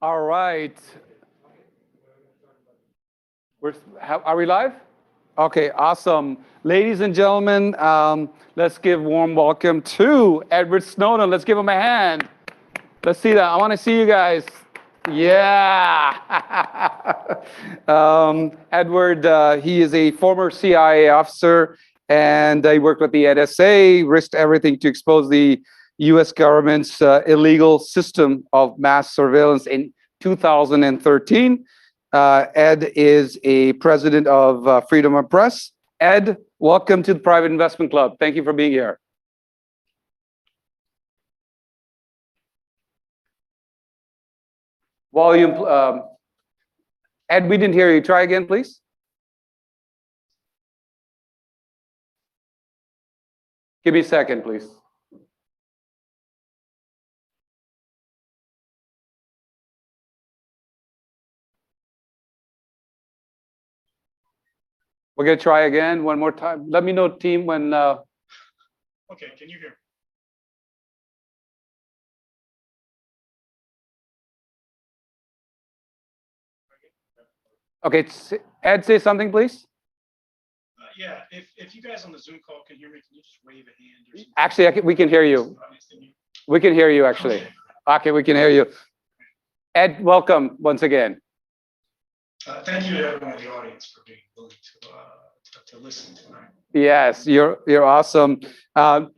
All right. Are we live? Okay, awesome. Ladies and gentlemen, let's give warm welcome to Edward Snowden. Let's give him a hand. Let's see that. I want to see you guys. Yeah. Edward, he is a former CIA officer, and he worked with the NSA, risked everything to expose the U.S. government's illegal system of mass surveillance in 2013. Ed is a president of Freedom of Press. Ed, welcome to the Private Investment Club. Thank you for being here. Volume, Ed, we didn't hear you. Try again, please. Give me a second, please. We're going to try again one more time. Let me know, team, when... Okay, can you hear? Okay, Ed, say something, please. Yeah, if you guys on the Zoom call can hear me, can you just wave a hand or something? Actually, we can hear you. We can hear you, actually. Okay, we can hear you. Ed, welcome once again. Thank you to everyone in the audience for being willing to listen tonight. Yes, you're awesome. I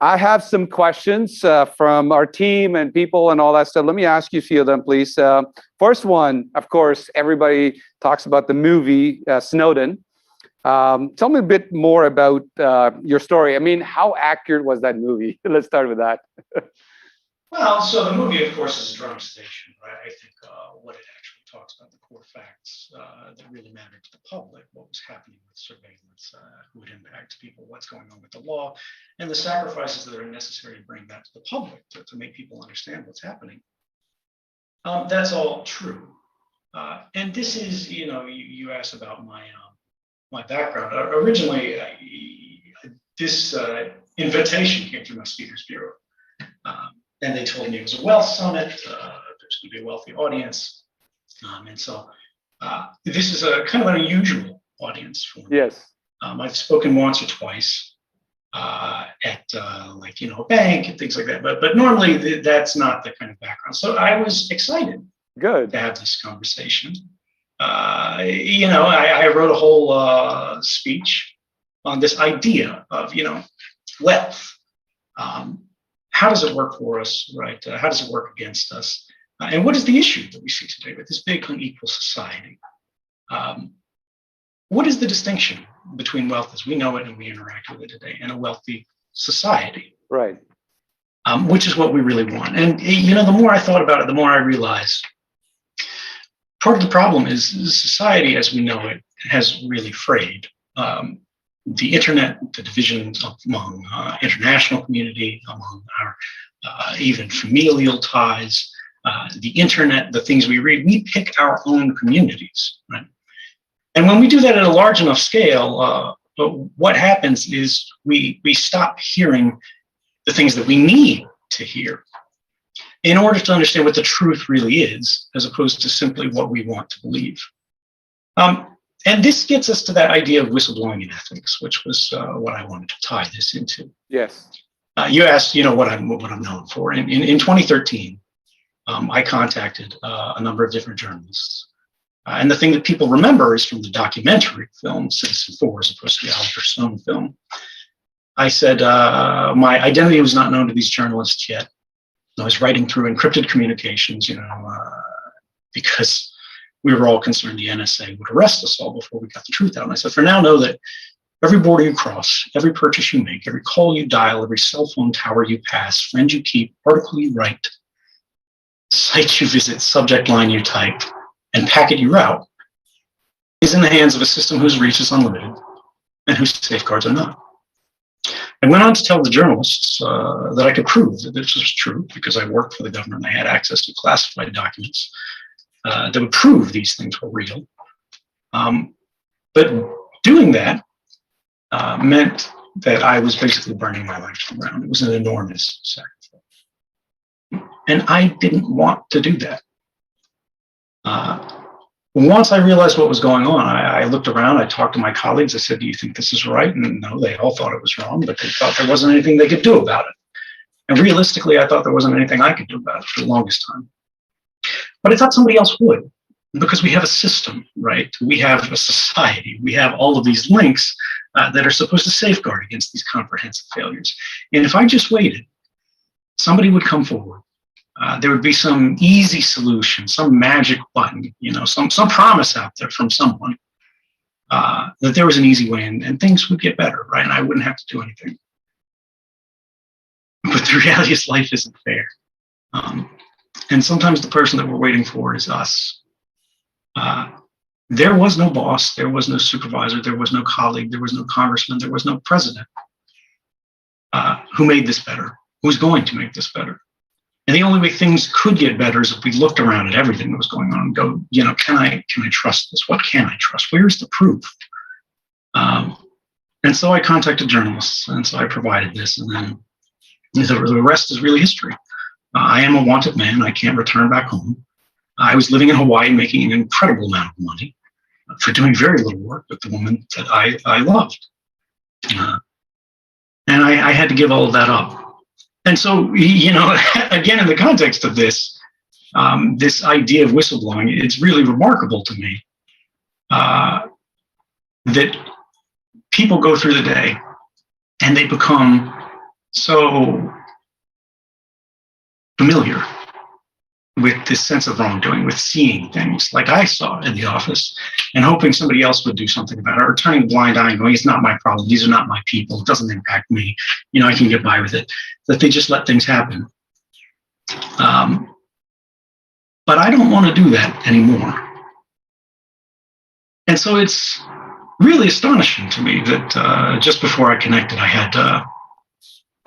have some questions from our team and people and all that stuff. Let me ask you a few of them, please. First one, of course, everybody talks about the movie Snowden. Tell me a bit more about your story. I mean, how accurate was that movie? Let's start with that. Well, so the movie, of course, is a dramatization, right? I think what it actually talks about, the core facts that really mattered to the public, what was happening with surveillance, who would impact people, what's going on with the law, and the sacrifices that are necessary to bring that to the public to make people understand what's happening. That's all true. And this is, you asked about my background. Originally, this invitation came through my speakers bureau. And they told me it was a wealth summit, there's going to be a wealthy audience. And so this is a kind of an unusual audience for me. Yes. I've spoken once or twice at a bank and things like that, but normally that's not the kind of background. So I was excited Good to have this conversation. I wrote a whole speech on this idea of, wealth. How does it work for us, right? How does it work against us? And what is the issue that we see today with this big unequal society? What is the distinction between wealth as we know it and we interact with it today and a wealthy society? Right. Which is what we really want. And, the more I thought about it, the more I realized part of the problem is society as we know it has really frayed. The internet, the divisions among international community, among our even familial ties, the internet, the things we read, we pick our own communities, right? And when we do that at a large enough scale, what happens is we stop hearing the things that we need to hear in order to understand what the truth really is, as opposed to simply what we want to believe. And this gets us to that idea of whistleblowing in ethics, which was what I wanted to tie this into. Yes. You asked, what I'm known for. In 2013, I contacted a number of different journalists. And the thing that people remember is from the documentary film Citizen4, as opposed to the Oliver Stone film. I said, my identity was not known to these journalists yet. I was writing through encrypted communications, because we were all concerned the NSA would arrest us all before we got the truth out. And I said, for now, know that every border you cross, every purchase you make, every call you dial, every cell phone tower you pass, friend you keep, article you write, site you visit, subject line you type, and packet you route is in the hands of a system whose reach is unlimited and whose safeguards are not. I went on to tell the journalists that I could prove that this was true because I worked for the government and I had access to classified documents that would prove these things were real. But doing that meant that I was basically burning my life to the ground. It was an enormous sacrifice. And I didn't want to do that. Once I realized what was going on, I looked around, I talked to my colleagues. I said, do you think this is right? And no, they all thought it was wrong, but they thought there wasn't anything they could do about it. And realistically, I thought there wasn't anything I could do about it for the longest time. But I thought somebody else would, because we have a system, right? We have a society. We have all of these links that are supposed to safeguard against these comprehensive failures. And if I just waited, somebody would come forward. There would be some easy solution, some magic button, some promise out there from someone that there was an easy way and things would get better, right? And I wouldn't have to do anything. But the reality is life isn't fair. And sometimes the person that we're waiting for is us. There was no boss, there was no supervisor, there was no colleague, there was no congressman, there was no president who made this better, who's going to make this better. And the only way things could get better is if we looked around at everything that was going on and go, can I trust this? What can I trust? Where's the proof? And so I contacted journalists, and so I provided this, and then the rest is really history. I am a wanted man. I can't return back home. I was living in Hawaii, making an incredible amount of money for doing very little work with the woman that I loved. And I had to give all of that up. And so, again, in the context of this, this idea of whistleblowing, it's really remarkable to me that people go through the day and they become so familiar with this sense of wrongdoing, with seeing things like I saw in the office and hoping somebody else would do something about it, or turning a blind eye and going, it's not my problem. These are not my people. It doesn't impact me. I can get by with it. That they just let things happen. But I don't want to do that anymore. And so it's really astonishing to me that just before I connected, I had a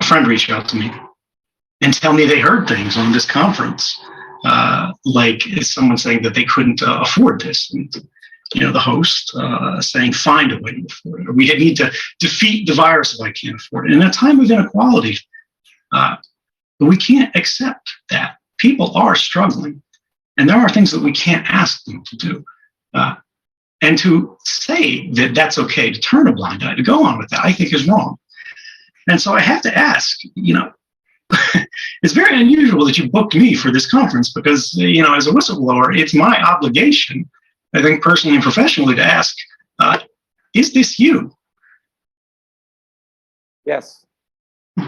friend reach out to me and tell me they heard things on this conference. Like someone saying that they couldn't afford this, and the host saying find a way to afford it, or we need to defeat the virus if I can't afford it. In a time of inequality, we can't accept that people are struggling, and there are things that we can't ask them to do. And to say that that's okay, to turn a blind eye, to go on with that, I think is wrong. And so I have to ask, it's very unusual that you booked me for this conference because, as a whistleblower, it's my obligation, I think personally and professionally, to ask, is this you? Yes.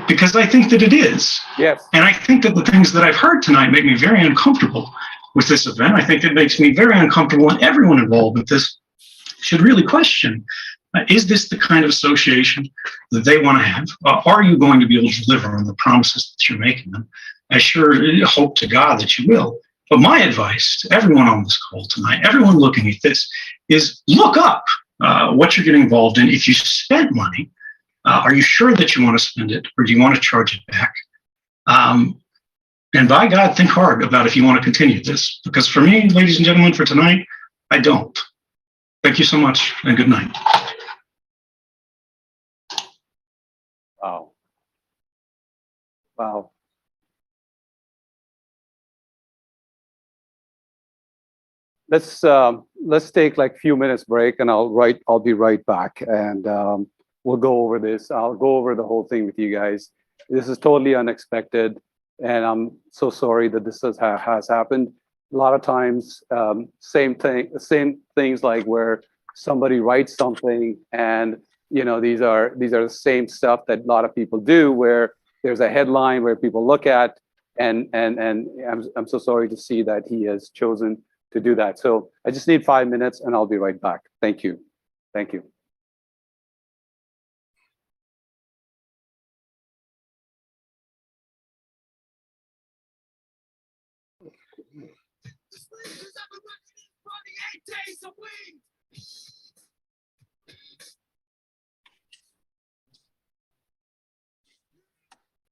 Because I think that it is. Yes. And I think that the things that I've heard tonight make me very uncomfortable with this event. I think it makes me very uncomfortable, and everyone involved with this should really question, is this the kind of association that they want to have? Are you going to be able to deliver on the promises that you're making them? I sure hope to God that you will. But my advice to everyone on this call tonight, everyone looking at this, is look up what you're getting involved in. If you spent money, are you sure that you want to spend it, or do you want to charge it back? And by God, think hard about if you want to continue this. Because for me, ladies and gentlemen, for tonight, I don't. Thank you so much, and good night. Wow. Wow. Let's take like a few minutes break, and I'll be right back, and we'll go over this. I'll go over the whole thing with you guys. This is totally unexpected, and I'm so sorry that this has happened. A lot of times, same things like where somebody writes something, and these are the same stuff that a lot of people do, where there's a headline where people look at, and I'm so sorry to see that he has chosen to do that. So I just need 5 minutes, and I'll be right back. Thank you. Thank you.